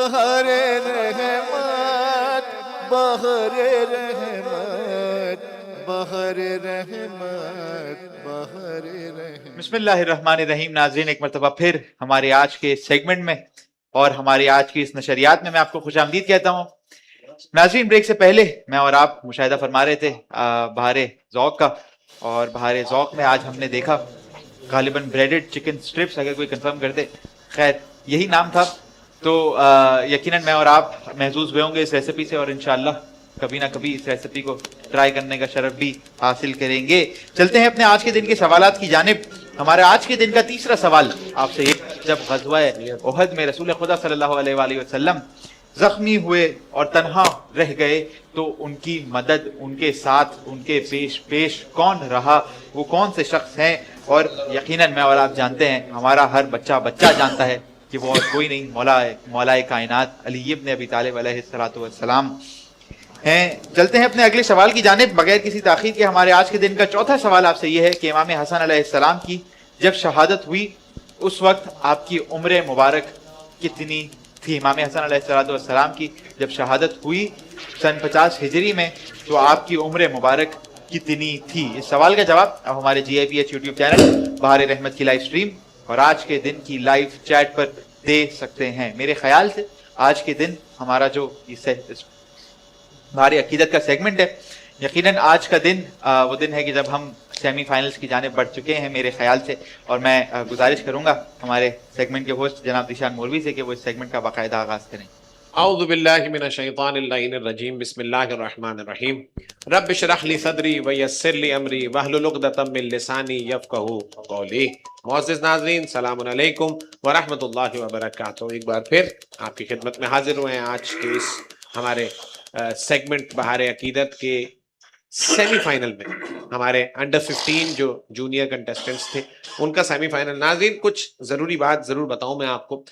बहरे रहमत, बहरे रहमत, बहरे रहमत, बहरे रहमत। बिस्मिल्लाहिर्रहमानिर्रहीम। नाज़रीन, एक मरतबा फिर हमारे आज के सेगमेंट में और हमारी आज की इस नशरियात में मैं आपको खुशामदीद कहता हूँ। नाज़रीन, ब्रेक से पहले मैं और आप मुशाहिदा फरमा रहे थे बहारे ज़ौक़ का, और बहारे ज़ौक़ में आज हमने देखा गालिबन ब्रेडेड चिकन स्ट्रिप्स, अगर कोई कंफर्म कर दे, खैर यही नाम था। तो यकीनन मैं और आप महसूस हुए होंगे इस रेसिपी से, और इंशाअल्लाह कभी ना कभी इस रेसिपी को ट्राई करने का शरफ भी हासिल करेंगे। चलते हैं अपने आज के दिन के सवालात की जानिब। हमारा आज के दिन का तीसरा सवाल आपसे ये, जब ग़ज़वा उहद में रसूल खुदा सल्लल्लाहु अलैहि वसल्लम जख्मी हुए और तन्हा रह गए, तो उनकी मदद, उनके साथ, उनके पेश कौन रहा, वो कौन से शख्स हैं? और यकीनन मैं और आप जानते हैं, हमारा हर बच्चा जानता है कि वो और कोई नहीं, मौलाए कायनात अली इब्न अबी तालिब अलैहिस्सलातु वस्सलाम हैं। चलते हैं अपने अगले सवाल की जानिब बगैर किसी ताखीर के। हमारे आज के दिन का चौथा सवाल आपसे यह है कि इमाम हसन अलैहिस्सलाम की जब शहादत हुई, उस वक्त आपकी उम्र मुबारक कितनी थी? इमाम हसन अलैहिस्सलाम की जब शहादत हुई सन 50 हिजरी में, तो आपकी उम्र मुबारक कितनी थी? इस सवाल का जवाब अब हमारे GIPH यूट्यूब चैनल बहारे रहमत की लाइव स्ट्रीम और आज के दिन की लाइव चैट पर दे सकते हैं। मेरे ख्याल से आज के दिन हमारा जो इस बहारे अकीदत का सेगमेंट है, यकीनन आज का दिन वो दिन है कि जब हम सेमीफाइनल्स की जानिब बढ़ चुके हैं मेरे ख्याल से। और मैं गुजारिश करूंगा हमारे सेगमेंट के होस्ट जनाब दिशान मौलवी से कि वो इस सेगमेंट का बाकायदा आगाज करें। औज़ु बिल्लाहि मिनश शैतानिर रजीम, बिस्मिल्लाहिर रहमानिर रहीम। रब्बि इश्रह ली सदरी व यस्सिर ली अमरी वहलुल उक़दतम मिन लिसानी यफ़क़हू क़ौली। मुअज़्ज़िज़ नाज़रीन, सलामुन अलैकुम व रहमतुल्लाहि व बरकातुहू। एक बार फिर आपकी खिदमत में हाजिर हुए हैं आज के इस हमारे सेगमेंट बहारे अकीदत के सेमीफाइनल में। हमारे अंडर 15 जो जूनियर कंटेस्टेंट्स थे, उनका सेमीफाइनल। नाज़रीन, कुछ ज़रूरी बात ज़रूर बताऊं मैं आपको,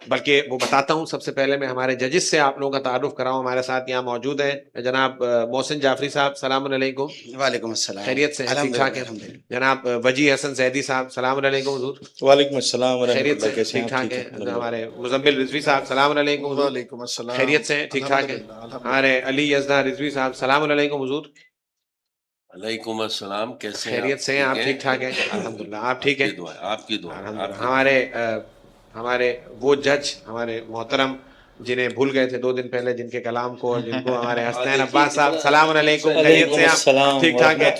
बल्कि वो बताता हूं। सबसे पहले मैं हमारे जजेस से आप लोगों का तारुफ कराऊं। हमारे साथ यहाँ मौजूद हैं जनाब मोहसिन जाफरी साहब, सलाम अलैकुम। वालेकुम अस्सलाम। खैरियत से? ठीक ठाक है। जनाब वजी हसन जैदी साहब, सलाम अलैकुम हुजूर। वालेकुम अस्सलाम। खैरियत से? ठीक ठाक है। हमारे मुजम्मिल रिजवी साहब, सलाम अलैकुम। वालेकुम अस्सलाम। खैरियत से? ठीक ठाक है। हमारे अली यज़दा रिजवी साहब, सलाम अलैकुम हुजूर। वालेकुम अस्सलाम। कैसे हैं? खैरियत से? आप ठीक ठाक हैं? अल्हम्दुलिल्लाह। आप ठीक हैं? आपकी दुआ। हमारे वो जज, हमारे मोहतरम, जिन्हें भूल गए थे 2 दिन पहले, जिनके कलाम को, और जिनको हमारे हसनैन अब्बास साहब, सलाम अलैकुम। खैरियत से? आप ठीक ठाक है?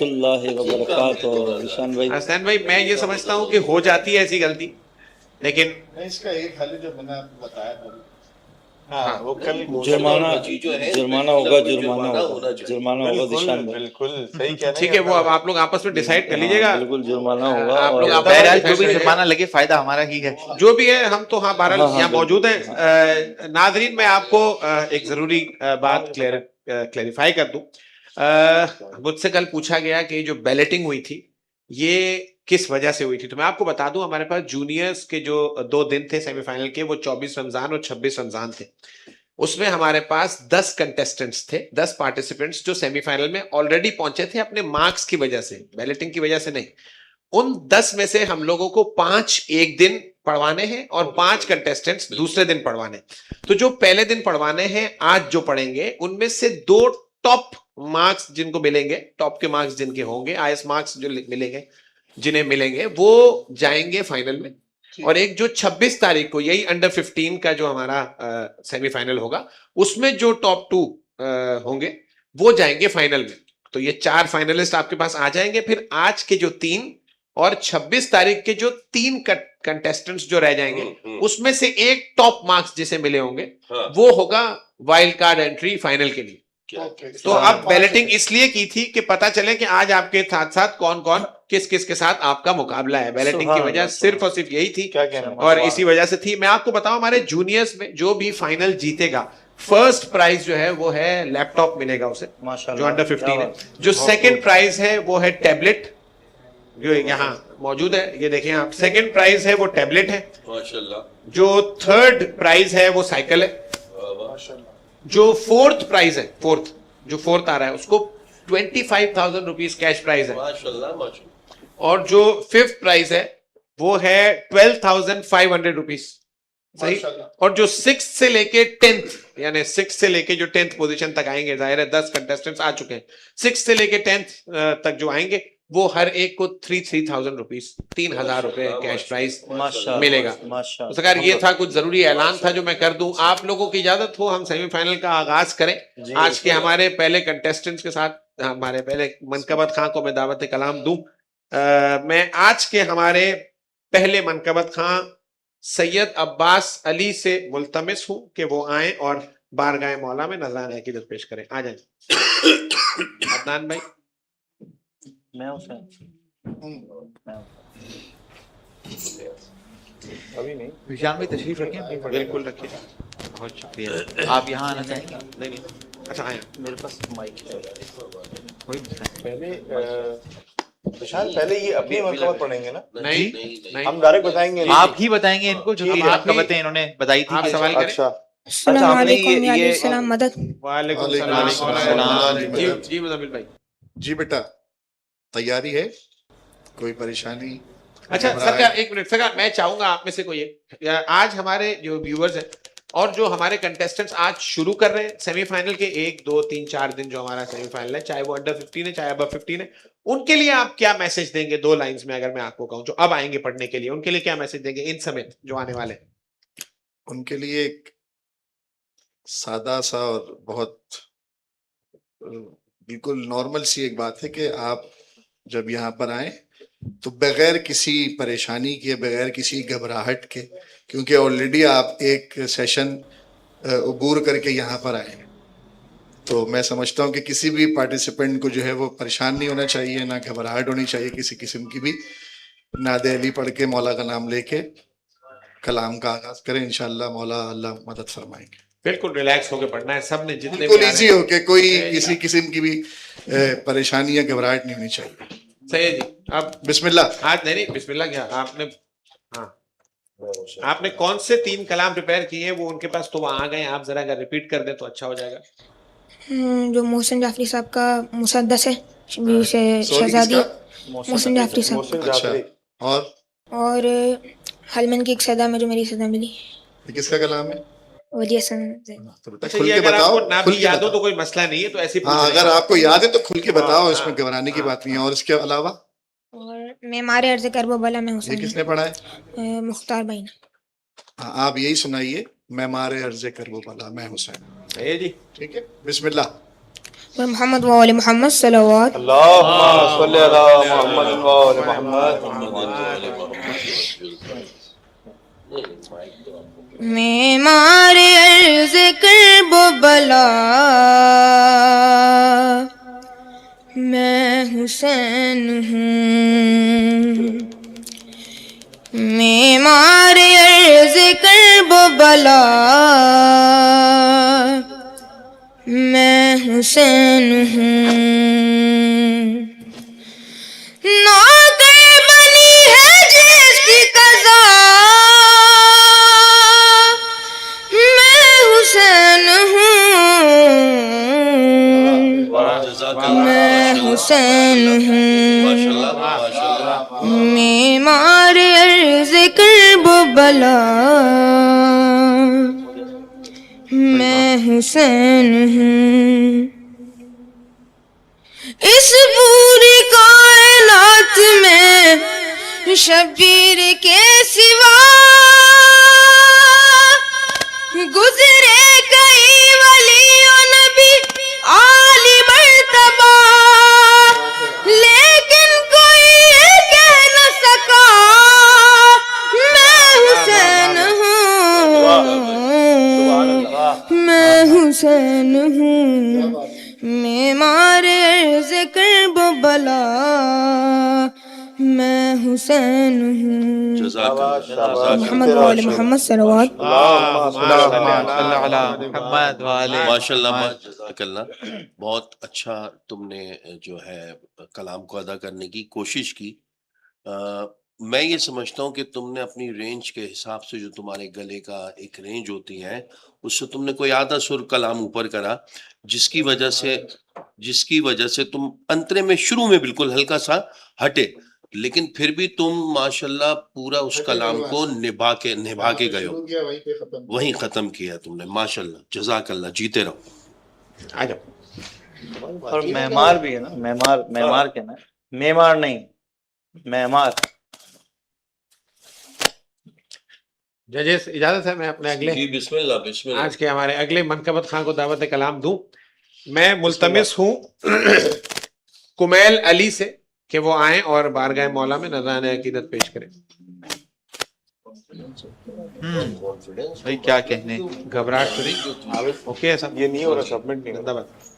हसनैन भाई, मैं ये समझता हूँ कि हो जाती है ऐसी गलती, लेकिन इसका एक हल जो मैंने आपको बताया था, हाँ, वो कल जुर्माना होगा, जुर्माना होगा दिशान। बिल्कुल सही कह रहे हैं। ठीक है, वो अब आप लोग आपस में डिसाइड कर लीजिएगा। बिल्कुल जुर्माना होगा। आप लोग जो भी जुर्माना लगे, फायदा हमारा ही है। जो भी है, हम तो हाँ बहरहाल यहाँ मौजूद हैं। नाजरीन, मैं आपको एक जरूरी बात क्लेरिफाई कर दूं। मुझसे कल पूछा गया कि जो बैलेटिंग हुई थी ये किस वजह से हुई थी, तो मैं आपको बता दूं, हमारे पास जूनियर्स के जो 2 दिन थे सेमीफाइनल के, वो 24 रमजान और 26 रमजान थे। उसमें हमारे पास 10 कंटेस्टेंट्स थे, 10 पार्टिसिपेंट्स जो सेमीफाइनल में ऑलरेडी पहुंचे थे अपने मार्क्स की वजह से, बैलेटिंग की वजह से नहीं। उन 10 में से हम लोगों को 5 एक दिन पढ़वाने हैं और 5 कंटेस्टेंट्स दूसरे दिन पढ़वाने। तो जो पहले दिन पढ़वाने हैं, आज जो पढ़ेंगे, उनमें से 2 टॉप मार्क्स जिनको मिलेंगे, टॉप के मार्क्स जिनके होंगे, IS मार्क्स जो मिलेंगे, जिन्हें मिलेंगे, वो जाएंगे फाइनल में। और एक जो 26 तारीख को, यही अंडर 15 का जो हमारा सेमीफाइनल होगा, उसमें जो टॉप 2 होंगे वो जाएंगे फाइनल में। तो ये 4 फाइनलिस्ट आपके पास आ जाएंगे। फिर आज के जो 3 और 26 तारीख के जो 3 कंटेस्टेंट्स जो रह जाएंगे, उसमें से एक टॉप मार्क्स जिसे मिले होंगे, वो होगा वाइल्ड कार्ड एंट्री फाइनल के लिए। तो अब बैलेटिंग इसलिए की थी कि पता चले कि आज आपके साथ साथ कौन कौन, किस किस के साथ आपका मुकाबला है। बैलेटिंग की वजह सिर्फ और सिर्फ यही थी, और इसी वजह से थी। मैं आपको बताऊं, हमारे जूनियर्स में जो भी फाइनल जीतेगा, फर्स्ट प्राइज जो है वो है लैपटॉप मिलेगा उसे, जो अंडर 15 है। जो सेकंड प्राइज है वो है टैबलेट, जो यहाँ मौजूद है, ये देखें आप। सेकंड प्राइज है वो टैबलेट है माशाल्लाह। जो थर्ड प्राइज है वो साइकिल है माशाल्लाह। जो फोर्थ प्राइज है, जो फोर्थ आ रहा है, उसको 25,000 रुपीज कैश प्राइज है माशाल्लाह। और जो फिफ्थ प्राइज है वो है 12,500 रुपीज सही। और जो 6 से लेके 10th यानी 6 से लेके जो 10th पोजीशन तक आएंगे, जाहिर है 10 कंटेस्टेंट्स आ चुके हैं, 6 से लेके 10th तक जो आएंगे वो हर एक को 3,000 रुपीज, 3,000 रुपए कैश प्राइज माशाल्लाह मिलेगा। माशाल्लाह। तो सरकार ये था कुछ जरूरी ऐलान था जो मैं कर दूं। आप लोगों की इजाजत हो हम सेमीफाइनल का आगाज करें। आज के हमारे पहले कंटेस्टेंट्स के साथ हमारे पहले मनकबत खां को मैं दावत कलाम दूं। मैं आज के हमारे पहले मनकबत खां सैयद अब्बास अली से मुल्तमिस हूं कि वो आए और बारगाह मौला में नजराना अकीदत पेश करें। आ जाए अदनान भाई। मैं हुसैन अभी नहीं। विशाल भाई तशरीफ रखें। बिल्कुल रखिए। बहुत शुक्रिया। आप यहाँ आना चाहेंगे? नहीं नहीं, अच्छा आए। मेरे पास माइक है। कोई मसला नहीं। पहले विशाल पहले ये अपनी मरकबत पढ़ेंगे ना? नहीं नहीं हम डायरेक्ट बताएंगे ना? आप ही बताएंगे इनको जो कि आप ही- मरकबतें इन्होंने बताई थी आप कि- सवाल करें। अच्छा अस्सलाम आपने वालेकुम या ये सलाम मदद। वालेकुम वालेकुम सलाम। सलाम। जी मुजम्मिल भाई। जी बेटा, तैयारी है? कोई परेशानी? अच्छा घबराहट? सरकार एक मिनट, सरकार मैं चाहूंगा आप में से कोई एक, आज हमारे जो व्यूअर्स हैं और जो हमारे कंटेस्टेंट्स आज शुरू कर रहे हैं सेमीफाइनल के 1 2 3 4 दिन जो हमारा सेमीफाइनल है, चाहे वो अंडर 15 है चाहे अबव 15 है, उनके लिए आप क्या मैसेज देंगे 2 लाइंस में? अगर मैं आपको कहूं जो अब आएंगे पढ़ने के लिए, उनके लिए क्या मैसेज देंगे इन समेत जो आने वाले? उनके लिए एक सादा सा और बहुत बिल्कुल नॉर्मल सी एक बात है कि आप जब यहाँ पर आए तो बगैर किसी परेशानी के, बगैर किसी घबराहट के, क्योंकि ऑलरेडी आप एक सेशन अबूर करके यहाँ पर आए हैं, तो मैं समझता हूँ कि किसी भी पार्टिसिपेंट को जो है वो परेशान नहीं होना चाहिए, ना घबराहट होनी चाहिए किसी किस्म की भी। नादे अली पढ़ के मौला का नाम लेके कलाम का आगाज करें, इंशाल्लाह मौला अल्लाह मदद फरमाएंगे। बिल्कुल रिलैक्स होकर पढ़ना है सबने, जितने बिल्कुल भी आ इजी रहे हैं। हो के कोई किसी किस्म की भी परेशानी या घबराहट नहीं होनी चाहिए। सही है जी। अब बिस्मिल्लाह। आज नहीं बिस्मिल्लाह क्या आपने, हाँ आपने कौन से 3 कलाम प्रिपेयर किए हैं? वो उनके पास तो वहां आ गए, आप जरा अगर रिपीट कर दें तो अच्छा हो जाएगा। जो मोहसिन जाफरी साहब का मुसद्दस है, सॉरी, शहजादी किसका? मोहसिन जाफरी साहब, मोहसिन अच्छा, जाफरी। और हलमन की एक सदा में जो मेरी सदा मिली, ये किसका कलाम है? वली हसन। तो बेटा अच्छा खुल ये के अगर बताओ, आपको ना खुल भी के याद हो तो बताओ। कोई मसला नहीं है, तो ऐसे हाँ, अगर आपको याद है तो खुल के बताओ, इसमें घबराने की बात नहीं है। और इसके अलावा और मैं मारे अर्ज करबो बला में ये हुसैन, किसने पढ़ा है? मुख्तार भाई ने। हाँ, आप यही सुनाइए, मैं मारे अर्जे कर वो भला मैं हुसैन। सही है जी। ठीक है, बिस्मिल्लाह। व मोहम्मद व आले मोहम्मद सल्लल्लाहु अल्लाहुम्मा सल्ली अला मुहम्मद व आले मोहम्मद। मैं मारे अर्ज करबो बला मैं हुसैन हूँ, मैं मारे अर्ज करबो बला मैं हुसैन हूँ। नौकर बनी है जिसकी कज़ा मैं हुसैन हूँ, मैं हुसैन हूँ। मैं मारे अर्ज करबो बला मैं हुसैन हूँ। इस पूरी कायनात में शबीर के सिवा गुजरे कई वलियों नबी आली मर्तबा, लेकिन कोई ये कह न सका मैं हुसैन हूँ, मैं हुसैन हूँ। मैं मारे अर्ज करबो बला मैं हुसैन हूँ। मोहम्मद व आले मोहम्मद सल्लल्लाहु माशाल्लाह जज़ाकल्लाह। बहुत अच्छा तुमने जो है कलाम को अदा करने की कोशिश की। मैं ये समझता हूँ कि तुमने अपनी रेंज के हिसाब से, जो तुम्हारे गले का एक रेंज होती है, उससे तुमने कोई आधा सुर कलाम ऊपर करा, जिसकी वजह से तुम अंतरे में शुरू में बिल्कुल हल्का सा हटे, लेकिन फिर भी तुम माशाल्लाह पूरा उस कलाम को निभा के गए हो, वहीं खत्म किया तुमने, माशाल्लाह, जज़ाकल्लाह, जीते रहो। आ जाओ। और मेमार भी है ना, मेमार क्या ना, मेमार नहीं, मेमार। जजेस इजाजत है, मैं अपने अगले जी बिस्मिल्लाह बिस्मिल्लाह। आज के हमारे अगले मनकबत खां को दावत कलाम दूं। मैं मुल्तमिस हूँ कुमैल अली से कि वो आए और बारगाह मौला में नज़राने अकीदत पेश करें। भाई क्या कहने, घबराहट तो नहीं, ओके है सब, ये नहीं हो रहा, सबमिट नहीं हो जिंदाबाद। रहा।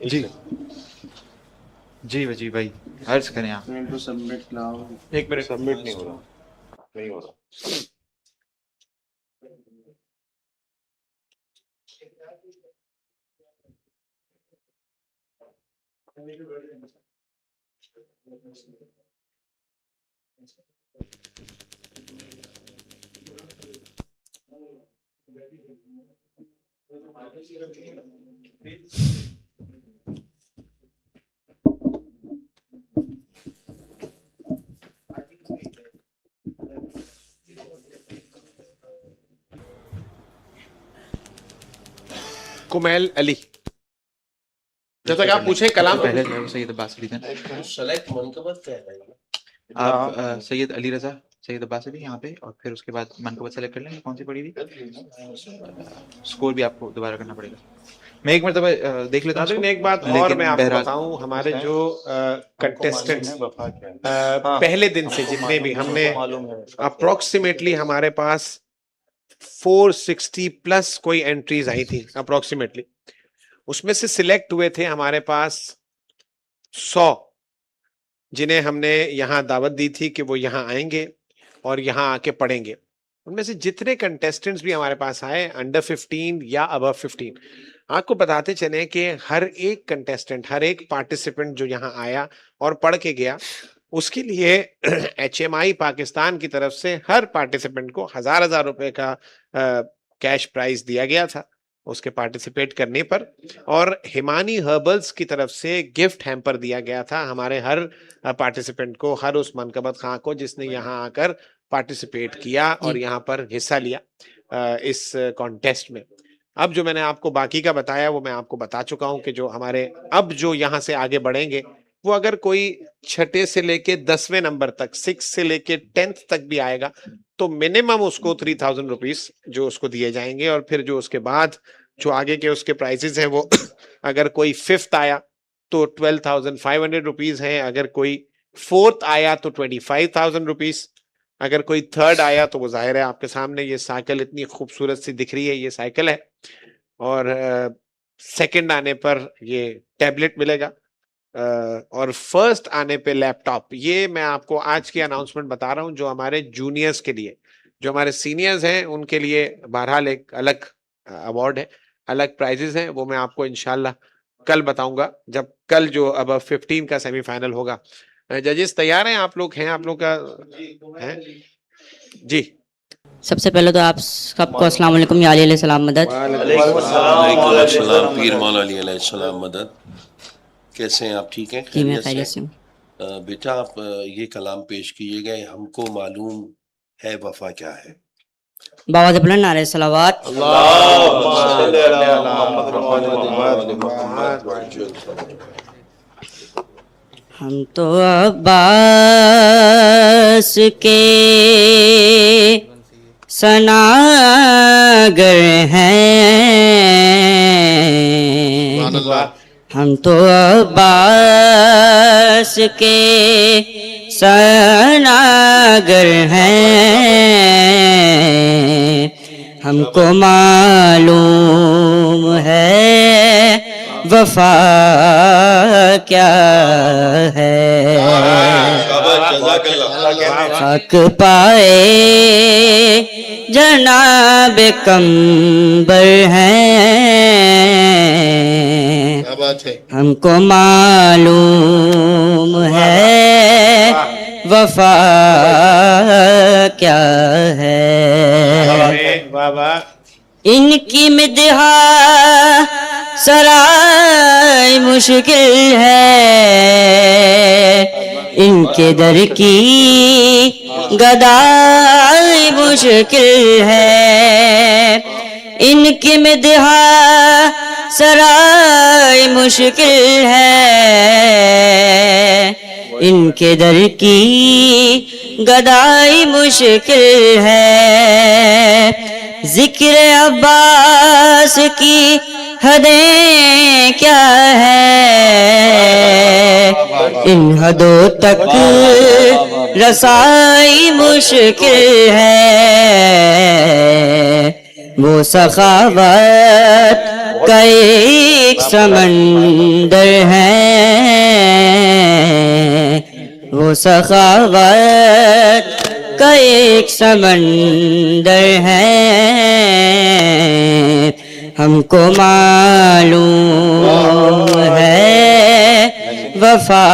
जी जी वजी भाई, अर्ज करें आप। एक मिनट, सबमिट नहीं हो रहा, नहीं हो रहा। कुमैल अली, जब तक आप पूछे कलाम तो पहले जो है वो सैयद अब्बास अली थे। सेलेक्ट मनकबत क्या है? आप सैयद अली रजा, सैयद अब्बास अली यहाँ पे, और फिर उसके बाद मनकबत सेलेक्ट कर लेंगे कौन सी पड़ी थी। स्कोर भी आपको दोबारा करना पड़ेगा। मैं एक मरतबा देख लेता नाज़रीन, हूँ। एक बात और मैं आपको बताऊं, हमारे जो कंटेस्टेंट्स पहले दिन से जितने भी हमने अप्रोक्सीमेटली हमारे पास 460 प्लस कोई एंट्रीज आई थी अप्रोक्सीमेटली, उसमें से सिलेक्ट हुए थे हमारे पास 100 जिन्हें हमने यहाँ दावत दी थी कि वो यहाँ आएंगे और यहाँ आके पढ़ेंगे। उनमें से जितने कंटेस्टेंट्स भी हमारे पास आए अंडर 15 या अबव 15, आपको बताते चले कि हर एक कंटेस्टेंट, हर एक पार्टिसिपेंट जो यहाँ आया और पढ़ के गया, उसके लिए HMI पाकिस्तान की तरफ से हर पार्टिसिपेंट को 1000 रुपए का कैश प्राइज दिया गया था उसके पार्टिसिपेट करने पर, और हिमानी हर्बल्स की तरफ से गिफ्ट हैम्पर दिया गया था हमारे हर पार्टिसिपेंट को, हर उस मनकबत खां को जिसने यहाँ आकर पार्टिसिपेट किया और यहाँ पर हिस्सा लिया इस कॉन्टेस्ट में। अब जो मैंने आपको बाकी का बताया वो मैं आपको बता चुका हूँ कि जो हमारे अब जो यहाँ से आगे बढ़ेंगे वो अगर कोई 6 से लेके 10वें नंबर तक, 6 से लेके 10th तक भी आएगा तो मिनिमम उसको 3000 रुपीज जो उसको दिए जाएंगे, और फिर जो उसके बाद जो आगे के उसके प्राइजेस हैं वो अगर कोई 5th आया तो 12,500 रुपीज हैं, अगर कोई 4th आया तो 25,000 रुपीज, अगर कोई 3rd आया तो वो जाहिर है आपके सामने ये साइकिल इतनी खूबसूरत सी दिख रही है, ये साइकिल है, और 2nd आने पर ये टैबलेट मिलेगा, और 1st आने पे लैपटॉप। ये मैं आपको आज की अनाउंसमेंट बता रहा हूँ जो हमारे जूनियर्स के लिए, जो हमारे सीनियर्स हैं उनके लिए बहरहाल एक अलग अवार्ड है, अलग प्राइजेस हैं, वो मैं आपको इंशाल्लाह कल बताऊंगा जब कल जो अब 15 का सेमीफाइनल होगा। जजेस तैयार हैं? आप लोग हैं? आप लोग का है जी? सबसे पहले तो आप सबको अस्सलाम वालेकुम, या अली सलाम मदद। वालेकुम अस्सलाम, पीर मौला अली अलैहि सलाम मदद। कैसे हैं आप? ठीक हैं? जी मैं खैरियत से? खैरियत से हूँ। बेटा आप ये कलाम पेश कीजिएगा, हमको मालूम है वफा क्या है। बाबा से बुलंद नारे सलावत। हम तो अब्बास के सनागर हैं, हम तो अब्बास के सनागर हैं, हमको मालूम है वफा क्या है। हक पाए जनाब कंबर हैं, हमको मालूम है वफा क्या है। बाबा इनकी मिदहा सराय मुश्किल है, इनके दर की गदाई मुश्किल है, इनकी मिदहा सराय मुश्किल है, इनके दर की गदाई मुश्किल है। जिक्र अब्बास की हदें क्या है, इन हदों तक रसाई मुश्किल है। वो सखावत का एक समंदर है, वो सखावत का एक समंदर है। हमको मालूम है वफा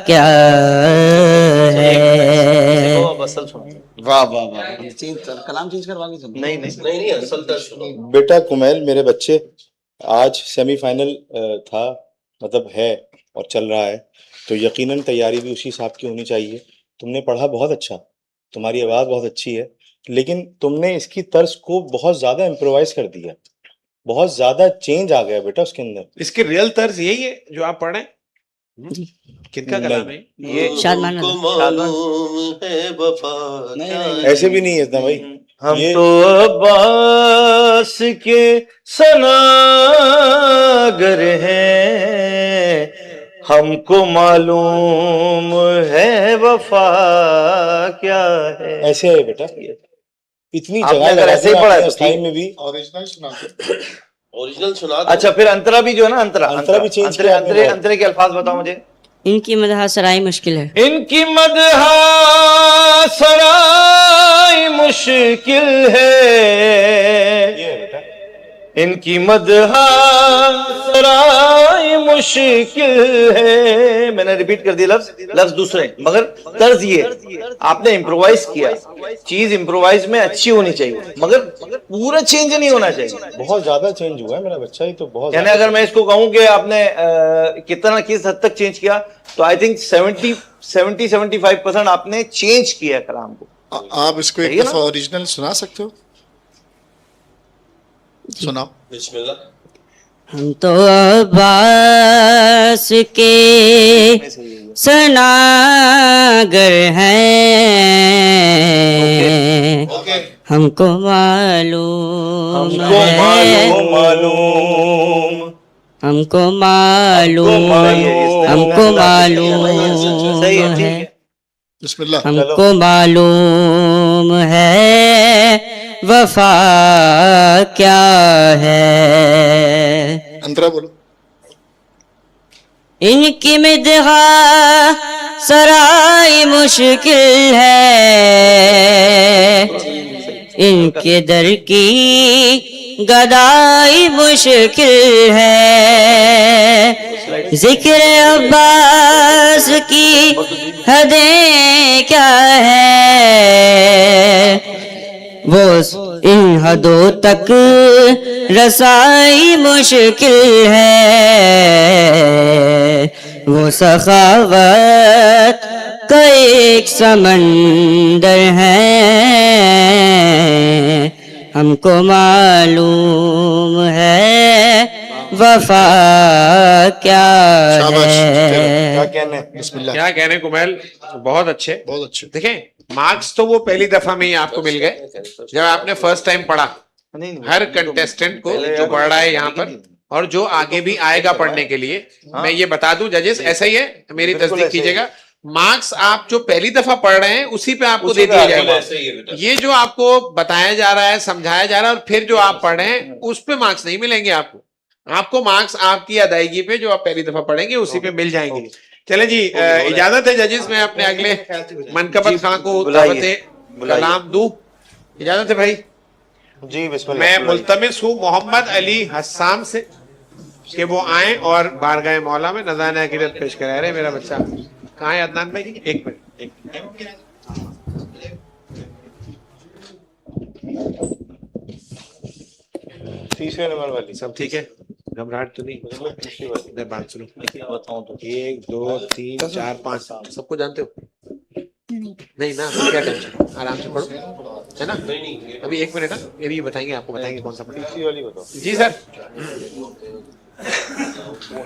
क्या है। वाह वाह वाह, कलाम चेंज करवा के सुनो। नहीं नहीं नहीं असल दर्द सुनो। बेटा कुमैल, मेरे बच्चे, आज सेमीफाइनल था, मतलब है और चल रहा है, तो यकीनन तैयारी भी उसी हिसाब की होनी चाहिए। तुमने पढ़ा बहुत अच्छा, तुम्हारी आवाज़ बहुत अच्छी है, लेकिन तुमने इसकी तर्ज को बहुत ज़्यादा इम्प्रोवाइज कर दिया, बहुत ज़्यादा चेंज आ गया बेटा उसके अंदर। इसकी रियल तर्ज यही है जो आप पढ़ रहे हैं? किनका कलाम है ये? शादमान ऐसे भी नहीं है इतना भाई। हम ये तो अब्बास के सनागर हैं, हमको मालूम है वफा क्या है। ऐसे है बेटा, इतनी आपने जगह अगर ऐसे ही पढ़ा है तो टाइम में भी। ओरिजिनल सुना दो। अच्छा, फिर अंतरा भी जो है ना, अंतरा भी change किया आपने बहुत। अंतरे के अल्फाज बताओ मुझे। इनकी मदह सराय मुश्किल है, इनकी मदहा सराय मुश्किल है, इनकी मदहा सराय मुश्किल है। मैंने रिपीट कर दिया लफ्ज दूसरे, मगर तर्ज ये आपने इम्प्रोवाइज किया। चीज इम्प्रोवाइज में अच्छी होनी चाहिए, मगर पूरा चेंज नहीं होना चाहिए। बहुत ज्यादा चेंज हुआ है मेरा बच्चा, ही तो बहुत यानी अगर मैं इसको कहूं कि आपने कितना किस हद तक चेंज किया, तो आई थिंक 70-75% आपने चेंज किया कलाम को। आप इसको एक सही है ना? दफा ओरिजिनल सुना सकते हो? सुनाओ। बिस्मिल्लाह। हम तो अब्बास के सनागर हैं, हमको मालूम है, हमको मालूम, हमको मालूम है, बिस्मिल्लाह। हमको मालूम है वफा क्या है। अंतरा बोलो। इनकी मिदहा सराय मुश्किल है, इनके दर की गदाई मुश्किल है। जिक्र अब्बास की हदें क्या है, वो इन हदों तक रसाई मुश्किल है। वो सखावत का एक समंदर है, हमको मालूम है वफा क्या है। बिस्मिल्लाह। क्या कहने कुमैल, बहुत अच्छे, बहुत अच्छे। देखें मार्क्स तो वो पहली दफा में ही आपको मिल गए जब आपने फर्स्ट टाइम पढ़ा। हर कंटेस्टेंट को जो पढ़ रहा है यहाँ पर और जो आगे भी आएगा पढ़ने के लिए, मैं ये बता दूं जजेस, ऐसा ही है, मेरी तस्दीक कीजिएगा। मार्क्स आप जो पहली दफा पढ़ रहे हैं उसी पे आपको दे दिया जाएगा। ये जो आपको बताया जा रहा है, समझाया जा रहा है और फिर जो आप पढ़ रहे हैं उस पे मार्क्स नहीं मिलेंगे आपको। आपको मार्क्स आपकी अदायगी पे जो आप पहली दफा पढ़ेंगे उसी पे मिल जाएंगे। चले जी, इजाजत है जजेस, मैं अपने अगले मनकबत खां को दावते कलाम दूं। इजाजत है भाई जी। बिस्मिल्लाह। मैं मुल्तमिस हूँ मोहम्मद अली हस्साम से कि वो आए और बारगाह मौला में नज़ान अकीदत पेश कराए रहे। मेरा बच्चा कहाँ है अदनान भाई? एक मिनट। तीसरे नंबर वाली सब ठीक है, घबराहट तो नहीं? तीसरी वाली इधर बात सुनो, क्या बताऊं तो 1 2 3 4 5 सबको जानते हो? नहीं ना, तो क्या टेंशन, आराम से पढ़ो, है ना? अभी 1 मिनट, ये भी बताएंगे, आपको बताएंगे कौन सा पढ़ेंगे। तीसरी वाली बताओ। जी सर।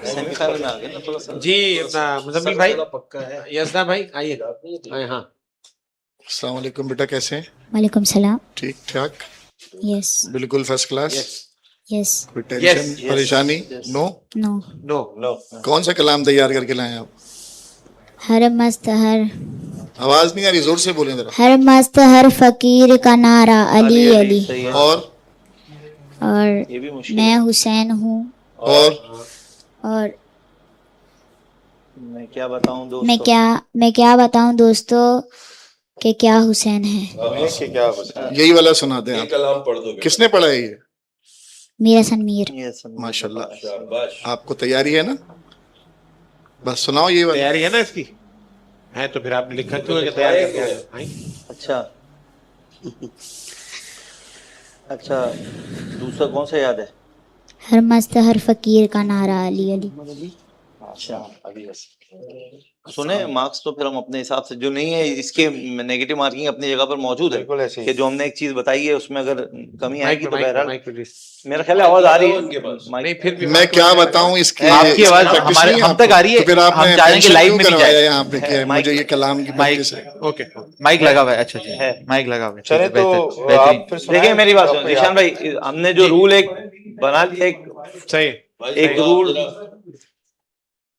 सेमीफाइनल में आ गए ना थोड़ा सा। जी अपना मुजम्मिल भाई, यसना भाई, आइए आए। हाँ अस्सलाम वालेकुम बेटा, कैसे हैं? वालेकुम सलाम। ठीक ठाक, यस बिल्कुल फर्स्ट क्लास। यस कोई टेंशन परेशानी? नो। नो। नो नो कौन सा कलाम तैयार करके लाए हैं आप? हर मस्त हर आवाज नहीं आ रही, जोर से बोलें जरा। हर मस्त हर फकीर का नारा अली अली। सही है। और और ये भी मुश्किल मैं हुसैन हूँ। और मैं क्या बताऊं दोस्तों? मैं क्या बताऊं दोस्तों कि क्या हुसैन है। कि क्या बता। यही वाला सुना दें आप। कलाम पढ़ दो। किसने पढ़ा है ये? मेरा सनमीर। ये सब माशाल्लाह। आपको तैयारी है ना? बस सुनाओ ये वाला। तैयारी है ना इसकी? है तो फिर आप लिखा क्यों है कि तैयार करके आए हो? आए? अच्छा अच्छा, दूसरा कौन सा याद है? हर मस्त हर फकीर का नारा अली अली। अच्छा अभी सुने मार्क्स तो फिर हम अपने हिसाब से, जो नहीं है इसके नेगेटिव मार्किंग अपनी जगह पर मौजूद है बिल्कुल ऐसे ही। कि जो हमने एक चीज बताई है उसमें अगर कमी माइक आएगी पे, तो माइक पे, बहरहाल माइक पे please। मेरा ख्याल है आवाज आ रही है नहीं फिर भी मैं क्या बताऊं इसकी? आपकी आवाज इसकी practice हमारे नहीं है हम तक आपको? आ रही है। तो फिर आपने हम चाह रहे हैं कि pension लाइव क्यों में भी करवाया जाए। यहाँ पे कि मुझे ये कलाम की माइक प्रैक्टिस है। ओके माइक लगा हुआ है। अच्छा अच्छा है। माइक लगा हुआ है। चले तो बेहतरीन। आप फिर सुनाएं। देखिए मेरी बात सुनो आपको निशान याद- भाई, हमने जो रूल एक बना लिया, सही एक रूल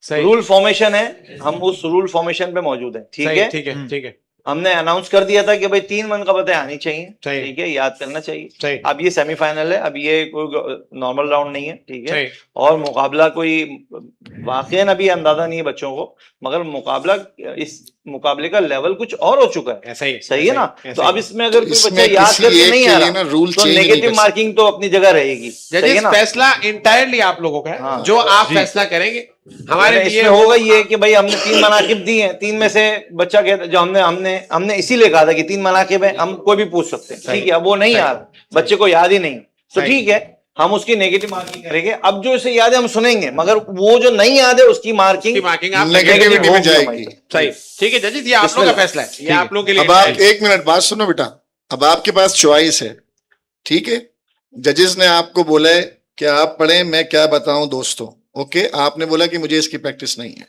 सही रूल फॉर्मेशन है, हम उस रूल फॉर्मेशन पे मौजूद हैं। ठीक सही, है, ठीक है ठीक है हमने अनाउंस कर दिया था कि भाई 3 मनकबतें आनी चाहिए। सही। ठीक है, याद करना चाहिए। सही अब ये सेमीफाइनल है, अब ये कोई नॉर्मल राउंड नहीं है। ठीक है, सही और मुकाबला कोई वाकईन अभी अंदाजा नहीं है बच्चों को, मगर मुकाबला, इस मुकाबले का लेवल कुछ और हो चुका है। ऐसा ही सही है ना? तो अब इसमें अगर कोई बच्चा इसमें याद किसी करके एक नहीं के आ लिए ना रहा रूल तो change नहीं नेगेटिव कर मार्किंग तो अपनी जगह रहेगी। सही है जजेस ना? फैसला इंटायरली आप लोगों का है। हाँ। जो आप फैसला करेंगे हमारे लिए इसमें होगा ये कि भाई हमने 3 मनाकिब दी हैं, 3 में से बच्चा कहता, जो हमने इसीलिए कहा था कि 3 मनाकिब है, हम कोई भी पूछ सकते हैं। ठीक है, अब वो नहीं याद, बच्चे को याद ही नहीं, तो सही। ठीक है, हम उसकी नेगेटिव मार्किंग करेंगे। अब जो इसे याद है हम सुनेंगे, मगर वो जो नहीं याद है उसकी मार्किंग मार्किंग आप नेगेटिविटी में जाएगी। सही, ठीक है जजेस, ये आप लोगों का फैसला है, ये आप लोगों के लिए अब आप 1 मिनट बात सुनो बेटा। अब आपके पास चॉइस है। ठीक है, जजेस ने आपको बोला है कि आप पढ़ें, मैं क्या बताऊं दोस्तों। ओके, आपने बोला कि मुझे इसकी प्रैक्टिस नहीं है।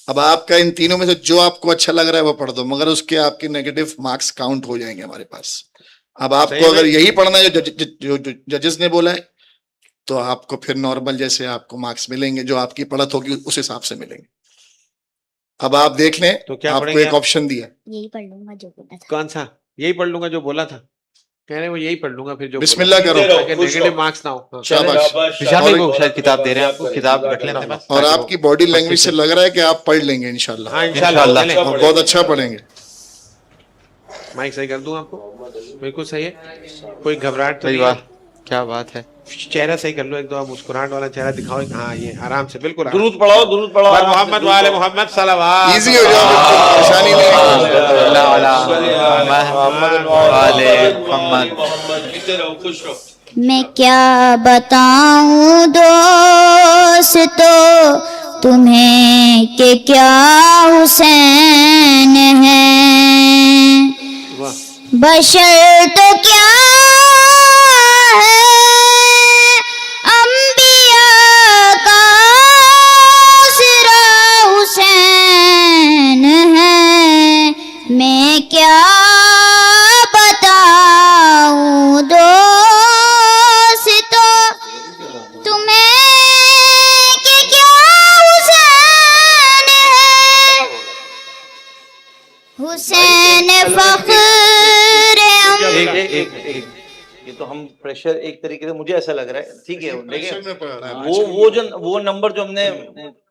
अब आपका इन तीनों में से जो आपको अच्छा लग रहा है वो पढ़ दो, मगर उसके आपके नेगेटिव मार्क्स काउंट हो जाएंगे हमारे पास। अब आपको अगर यही पढ़ना है जो जजेस ने बोला है, तो आपको फिर नॉर्मल जैसे आपको मार्क्स मिलेंगे, जो आपकी पढ़त होगी उस हिसाब से मिलेंगे। अब आप देख लें, तो क्या आपको पढ़ेंगे एक आप? ऑप्शन दिया। यही पढ़ लूंगा जो बोला था। कौन सा? यही पढ़ लूंगा जो बोला था, कह रहे हैं वो यही पढ़ लूंगा फिर जो बिस्मिल्लाह करो। नेगेटिव मार्क्स ना हो। हाँ। शाबाश। निशान भाई को शायद किताब दे रहे हैं आपको, किताब रख लें अपने पास। और आपकी बॉडी लैंग्वेज से लग रहा है कि आप पढ़ लेंगे इंशाल्लाह, हाँ इंशाल्लाह इंशाल्लाह। चलें। और बहुत अच्छा पढ़ेंगे। माइक सही कर दूं आपको? बिल्कुल सही है, कोई घबराहट तो सही नहीं वाह, है? क्या बात है। चेहरा सही कर लो, एक दो आप मुस्कुराहट वाला चेहरा दिखाओ। हाँ ये आराम से, बिल्कुल आराम। दुरूद पढ़ाओ, दुरूद पढ़ाओ। पर मोहम्मद वाले मोहम्मद सलवात। इजी हो जाओ, बिल्कुल परेशानी नहीं है। अल्लाह वाला वाले मोहम्मद। खुश रहो। मैं क्या बताऊं दोस्तों तुम्हें कि क्या हुसैन है। वाह, बशर तो क्या है अंबिया का सिरा हुसैन है। मैं क्या बताऊं दोस्तों तुम्हें कि क्या हुसैन है। हुसैन फख्र ये तो हम प्रेशर एक तरीके से, मुझे ऐसा लग रहा है। ठीक है, प्रेशर में पढ़ रहा है। वो नंबर जो हमने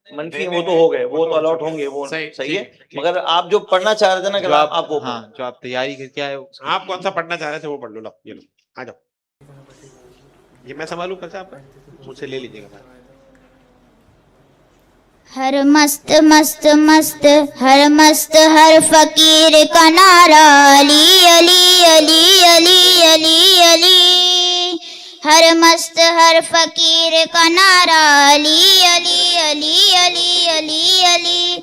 मनफी वो तो हो गए, वो तो अलॉट होंगे, वो सही है। मगर आप जो पढ़ना चाह रहे थे ना कि आप वो हाँ, जो आप तैयारी करके आए हो। आप कौन सा पढ़ना चाह रहे थे वो पढ़ लो। लो ये लो, आ जाओ। ये मैं संभालू कल से, आपका मुझसे ले लीजिएगा। हर मस्त मस्त मस्त हर मस्त हर फकीर का नारा अली अली अली अली अली अली। हर मस्त हर फकीर का नारा अली अली अली अली अली अली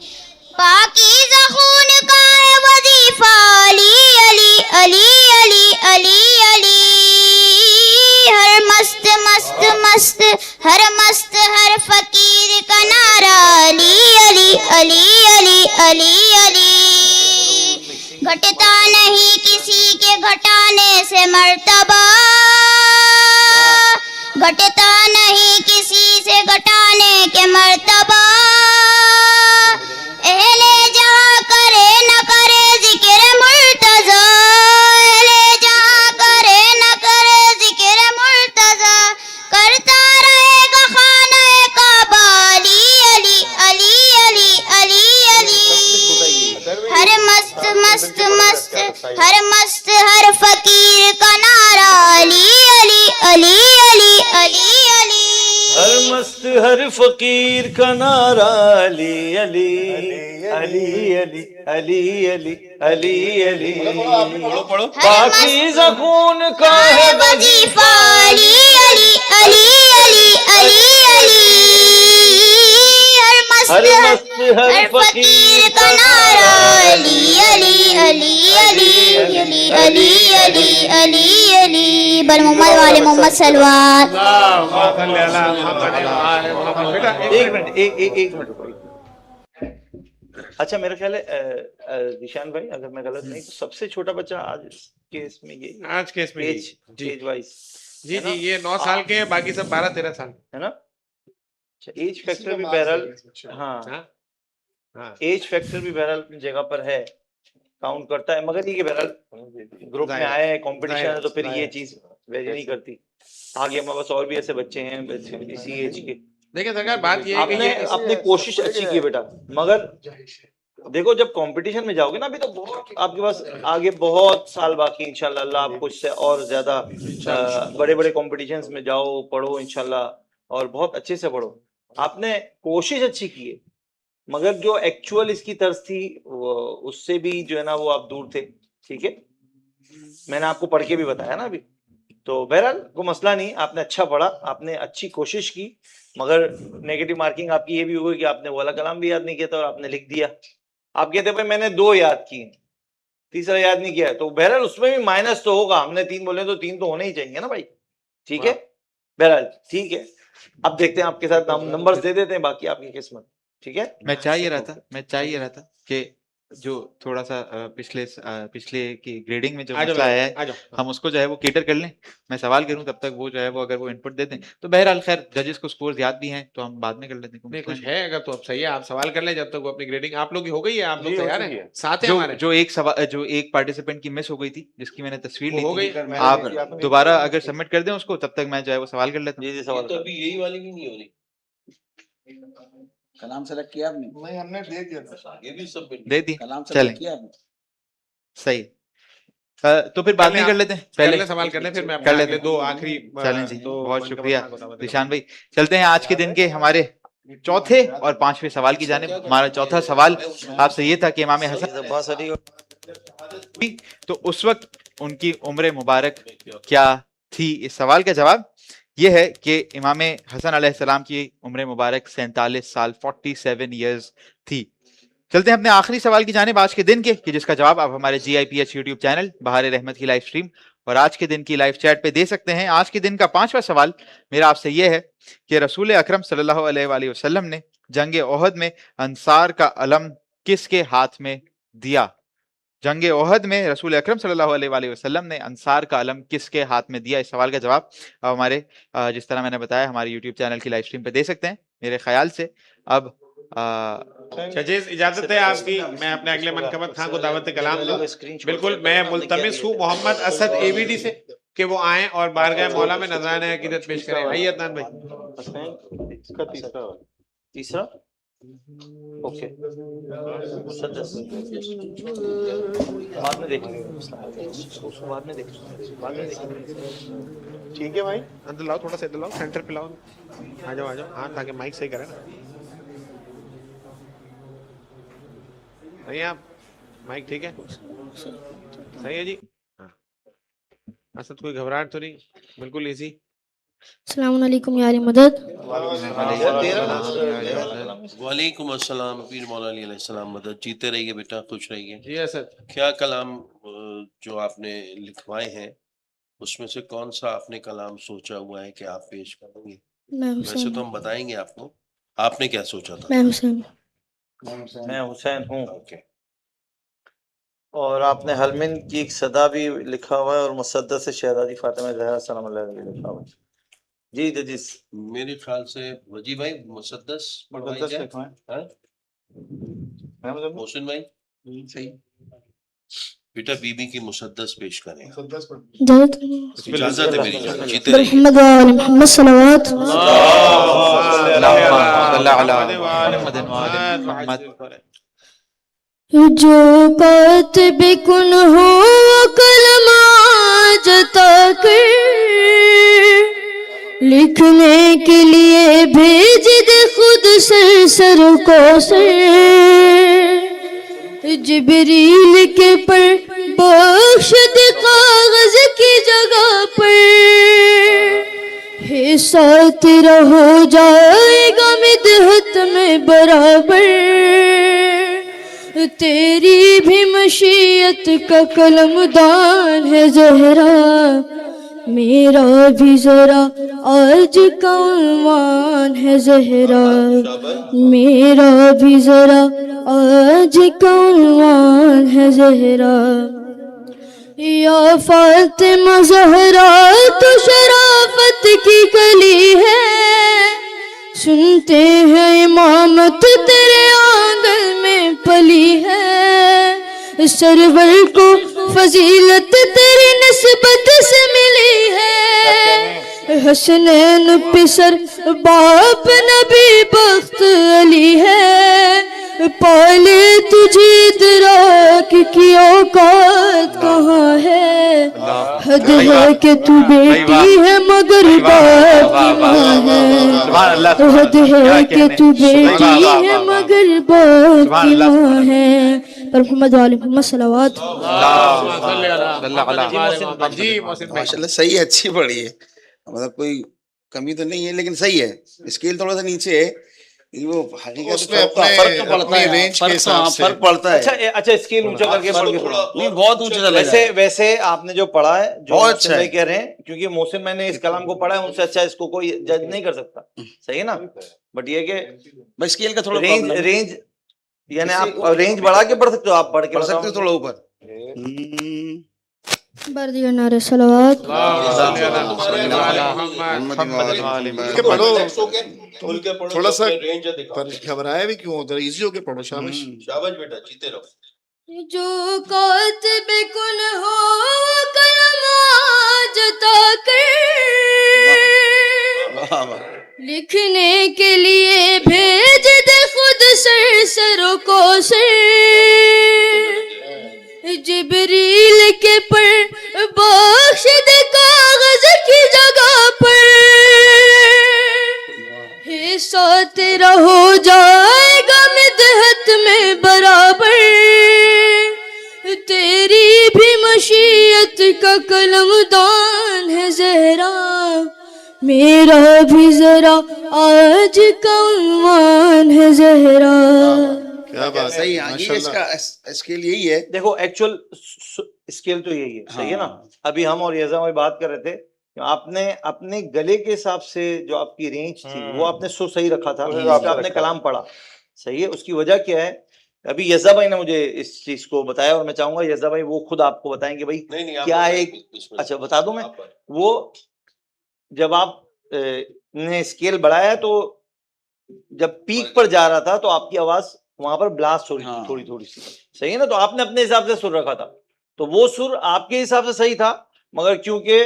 पाकीज़ा खून का है वजीफा अली अली अली अली अली अली हर मस्त मस्त मस्त हर मस्त हर फकीर का नारा अली अली अली अली अली अली घटता नहीं किसी के घटाने से मर्तबा घटता नहीं किसी से घटाने के मर्तबा अहले जहाँ करे न करे जिक्र मुर्तज़ा अहले जहाँ करे न करे जिक्र मुर्तज़ा करता रहेगा खाना काबा अली अली अली अली अली अली हर मस्त मस्त मस्त हर मस्त हर फकीर का नारा अली अली अली अली अली अली हर मस्त हर फकीर का नारा अली अली अली अली अली अली अली अली पाकीज़ा खून का है वजीफा अली अली अली अली अली अली हर मस्त हर फकीर का नारा अली अली अली अली अली अली अली अली अली बर मोहम्मद वाले मोहम्मद सलवात। एक मिनट एक मिनट रुको। अच्छा मेरा ख्याल है निशान भाई अगर मैं गलत नहीं तो सबसे छोटा बच्चा आज के इसमें ये आज के इसमें एज वाइज जी जी ये 9 साल के हैं, बाकी सब 12-13 साल है ना। अच्छा एज फैक्टर भी बहरहाल हाँ एज फैक्टर भी बहरहाल अपनी जगह पर है, काउंट करता है, मगर ये कि बहरहाल ग्रुप में आए हैं कंपटीशन है तो फिर ये चीज वेरी नहीं करती। आगे हमारे पास और भी ऐसे बच्चे हैं इसी एज के। देखिए सरकार बात ये है कि आपने अपनी कोशिश अच्छी की बेटा, मगर देखो जब कंपटीशन में जाओगे ना अभी तो बहुत आपके पास आगे बहुत साल बाकी इंशाल्लाह अल्लाह आपको इससे और ज्यादा बड़े बड़े कॉम्पिटिशन्स में जाओ पढ़ो इंशाल्लाह और बहुत अच्छे से पढ़ो। आपने कोशिश अच्छी की है मगर जो एक्चुअल इसकी तर्ज थी उससे भी जो है ना वो आप दूर थे। ठीक है मैंने आपको पढ़ के भी बताया ना अभी, तो बहरहाल कोई मसला नहीं, आपने अच्छा पढ़ा, आपने अच्छी कोशिश की, मगर नेगेटिव मार्किंग आपकी ये भी हुई कि आपने वो वाला कलाम भी याद नहीं किया था और आपने लिख दिया। आप कहते भाई मैंने 2 याद किए तीसरा याद नहीं किया, तो बहरहाल उसमें भी माइनस तो होगा। हमने 3 बोले तो 3 तो होने ही चाहिए ना भाई। ठीक है बहरहाल ठीक है, अब देखते हैं आपके साथ नंबर्स दे देते हैं, बाकी आपकी किस्मत। ठीक है मैं चाह ये रहा था कि जो थोड़ा सा पिछले की ग्रेडिंग में जो मसला आया है हम उसको जो है वो केटर कर लें, मैं सवाल करूं तब तक वो जो है वो अगर वो इनपुट दे दें तो बहरहाल खैर जजेस को स्कोर्स याद भी हैं तो हम बाद में कर लेते हैं। नहीं कुछ है अगर तो अब सही है, आप सवाल कर लें जब तक वो अपनी ग्रेडिंग आप लोग की हो गई है, आप लोग तैयार हैं साथ है हमारे। जो एक पार्टिसिपेंट की मिस हो गई थी जिसकी मैंने तस्वीर ली थी, आप दोबारा अगर सबमिट कर दें उसको तब तक मैं जो है वो सवाल कर लेता हूँ। सवाल तो अभी यही वाली भी नहीं हो रही। कलाम सेलेक्ट किया आपने? नहीं हमने दे दिया था, ये भी सब दे दी, कलाम चलें सेलेक्ट किया आपने? सही। तो फिर बाद में कर लेते हैं, पहले सवाल कर लें फिर मैं कर लेते हैं 2 आखिरी चलें जी। बहुत शुक्रिया निशान भाई। चलते हैं आज के दिन के हमारे चौथे और 5वें सवाल की जानिब। हमारा चौथा सवाल आपसे ये था कि इमाम हसन तो उस वक्त उनकी उम्र मुबारक क्या थी। इस सवाल का जवाब यह है कि इमाम हसन अलैहिस्सलाम की उम्र मुबारक 47 साल 47 ईयर्स थी। चलते हैं अपने आखिरी सवाल की जानिब आज के दिन के, कि जिसका जवाब आप हमारे GIPH यूट्यूब चैनल बहार रहमत की लाइव स्ट्रीम और आज के दिन की लाइव चैट पे दे सकते हैं। आज के दिन का 5वां सवाल मेरा आपसे यह है कि रसूल अकरम सल्लल्लाहु अलैहि वसल्लम ने जंग ओहद में अंसार का अलम किसके हाथ में दिया। जंग ओहद में रसूल अकरम सल्लल्लाहु अलैहि वसल्लम ने अंसार का अलम किसके हाथ में दिया। इस सवाल का जवाब आप हमारे जिस तरह मैंने बताया हमारे यूट्यूब चैनल की लाइव स्ट्रीम पे दे सकते हैं। मेरे ख्याल से अब जजेस इजाजत है आपकी, मैं अपने अगले मनकबत खां को दावत कलाम दूं। बिल्कुल मैं मुल्तमिस हूँ मोहम्मद असद AVD से कि वो आए और बारगाह मौला में नज़राने अकीदत पेश करें। आइए अदनान भाई। तीसरा ओके बाद में देख लेंगे, बाद में देख ठीक है भाई, अंदर लाओ, थोड़ा सा इधर लाओ, सेंटर पे लाओ, आ जाओ हाँ, ताकि माइक सही करें ना। सही है आप, माइक ठीक है, सही है जी। हाँ असद कोई घबराहट तो नहीं, बिल्कुल इजी। अस्सलाम वालेकुम या अली मदद। वालेकुम अस्सलाम पीर मौला अली अलैहिस्सलाम मदद। जीते रहिए बेटा, खुश रहिए। जी सर। क्या कलाम जो आपने लिखवाए हैं उसमें से कौन सा आपने कलाम सोचा हुआ है कि आप पेश करेंगे? मैं वैसे हुसैन तो हम बताएंगे आपको, आपने क्या सोचा था? मैं हुसैन मैं हुसैन हूँ। ओके, और आपने हलमिन की एक सदा भी लिखा हुआ है और मुसद्दस से शहजादी फातिमा ज़हरा सलाम अलैहा भी लिखा हुआ है। जी जजिस। मेरे ख्याल से वजी भाई मुसद्दस पढ़वाएं क्या? हाँ? मोहसिन भाई सही। बेटा बीबी की मुसद्दस पेश करें। इजाजत इजाजत है मेरी जान, जीते रहिए। मोहम्मद व आले मोहम्मद सलवात। जो कातिब कुन हो कलमा जता कर लिखने के लिए भेज दे खुद सर को सर जिब्रील के पर बख्श दे कागज की जगह पर हिस्सा तेरा हो जाएगा मिदहत में बराबर तेरी भी मशीयत का कलमदान है ज़हरा मेरा भी जरा आज का उन्वान है ज़हरा मेरा भी जरा आज का उन्वान है ज़हरा या फातिमा ज़हरा तो शराफत की कली है सुनते हैं इमामत तेरे आंगन में पली है सरवर को फजीलत तेरी निस्बत से मिली है हसनैन पिसर बाप नबी बख्त अली है पाले तुझे इदराक की औकात कहाँ है हद है कि तू बेटी है मगर बाप की माँ है हद है कि तू बेटी है मगर बाप की माँ है पर मोहम्मद वाले मोहम्मद सलावत। जी मोहसिन भाई। माशाल्लाह सही है, अच्छी पढ़ी है, मतलब कोई कमी तो नहीं है लेकिन सही है। स्केल थोड़ा सा नीचे है, वो हकीकत उसमें फर्क तो पड़ता अपनी है, रेंज के फर्क हिसाब से फर्क पड़ता है। अच्छा स्केल ऊंचा करके पढ़ के थोड़ा। नहीं बहुत ऊंचे चला वैसे वैसे आपने जो पढ़ा है जो बहुत मोहसिन अच्छा भाई है। कह रहे हैं क्योंकि मोहसिन मैंने इस कलाम को पढ़ा है उनसे अच्छा इसको कोई जज नहीं कर सकता सही है ना बट ये कि बस स्केल का थोड़ा रेंज problem है। रेंज यानी आप रेंज बढ़ा के पढ़ सकते हो आप पढ़ के पढ़ सकते हो बताओ। थोड़ा ऊपर। बर्दिया नारे सलावत। के पढ़ो थोड़ा सा पर घबराया भी क्यों उधर इजी होके पढ़ो शाबाश शाबाश बेटा, जीते रहो। जो कातिब कुन हो कलमा जता कर वाह वाह। लिखने के लिए भेज दे खुद सर को सर जिब्रील के पर बख्श दे कागज की जगह पर हिस्सा तेरा हो जाएगा मिदहत में बराबर तेरी भी मशीयत का कलमदान है ज़हरा मेरा भी जरा आज का उन्वान है ज़हरा। क्या बात सही है है, ये माशाल्लाह इसका स्केल यही है। देखो एक्चुअल स्केल तो यही है सही है ना अभी हम और यज़ा भाई बात कर रहे थे आपने अपने गले के हिसाब से जो आपकी रेंज थी वो आपने सुर सही रखा था आपने कलाम पढ़ा सही है उसकी वजह क्या है अभी यज़ा भाई ने मुझे इस चीज को बताया और मैं चाहूंगा यज़ा भाई वो खुद आपको बताएंगे भाई क्या एक अच्छा बता दूं मैं वो जब आप ने स्केल बढ़ाया तो जब पीक पर जा रहा था तो आपकी आवाज वहां पर ब्लास्ट हो रही थी थोड़ी सी सही है ना तो आपने अपने हिसाब से सुर रखा था तो वो सुर आपके हिसाब से सही था मगर क्योंकि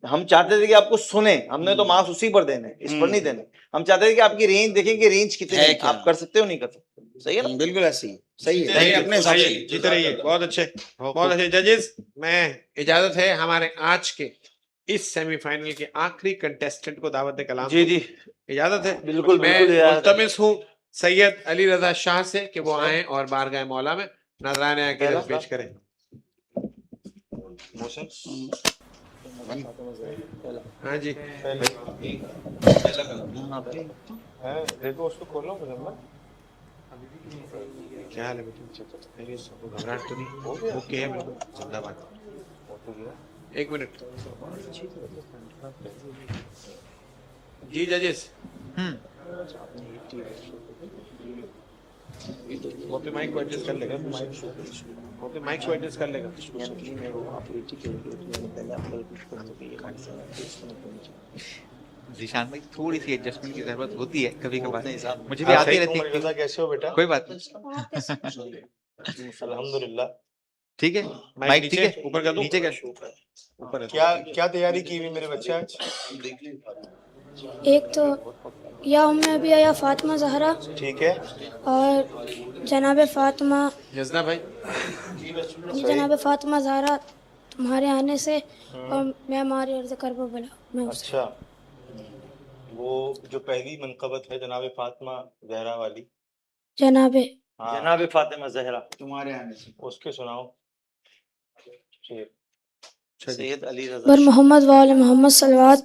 हम चाहते थे कि आपको सुने हमने तो मार्क्स उसी पर देने इस पर नहीं देने हम चाहते थे कि आपकी रेंज देखेंगे रेंज कितनी है आप कर सकते हो नहीं कर सकते सही है ना बिल्कुल ऐसे ही सही है अपने हिसाब से। जीते रहिए, बहुत अच्छे जजेस। मैं इजाजत है हमारे आज के इस सेमीफाइनल के आखिरी कंटेस्टेंट को दावत कलाम जी जी इजाजत है। बिल्कुल मैं बिल्कुल मुल्तमिस हूँ सैयद अली रजा शाह से कि वो आए और बारगाह मौला में नजराने अकीदत पेश करें। हाँ जी देखो उसको खोलो मुझे क्या हाल है बेटा घबराहट तो नहीं ओके है बिल्कुल जिंदाबाद एक मिनट जी जजेस वो पे माइक को एडजस्ट कर लेगा वो पे माइक को एडजस्ट कर लेगा जीशान भाई थोड़ी सी एडजस्टमेंट की जरूरत होती है कभी कभार, मुझे भी आती रहती है। कैसे हो बेटा? कोई बात नहीं, अल्हम्दुलिल्लाह। ठीक है। माइक ठीक है, ऊपर कर दो नीचे कर। ऊपर क्या क्या तैयारी की हुई मेरे बच्चे आज? एक तो या उम्मे अबिया या फातिमा जहरा, ठीक है। और जनाब फातिमा, यजना भाई जनाब फातिमा जहरा तुम्हारे आने से और मैं हमारी अर्ज कर बोला मैं उससे। अच्छा, वो जो पहली मनकबत है जनाब फातिमा जहरा वाली, जनाबे जनाब फातिमा जहरा तुम्हारे आने से उसके सुनाओ। सैयद अली रज़ा बर मोहम्मद वाले मोहम्मद सल्लल्लाहु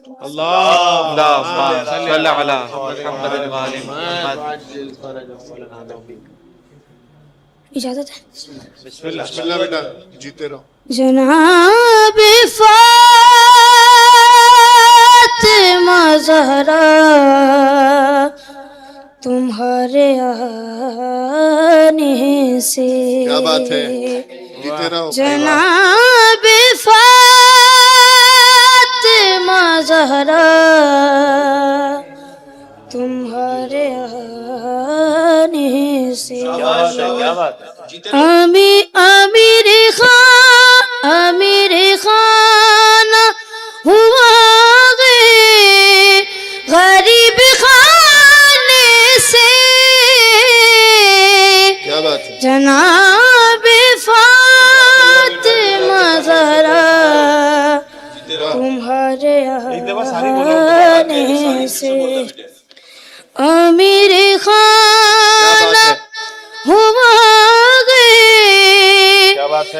इजाजत है। बिस्मिल्लाह बेटा, जीते रहो। जनाब फातिमा ज़हरा तुम्हारे आने से, क्या बात है, जीते रहो। जनाब फातिमा ज़हरा तुम्हारे आने से, क्या बात है। अमीर खाना हुआ गए गरीब खाने से, क्या बात है। जनाब फातिमा ज़हरा तुम्हारे आने से, अमीर खाना हुआ गए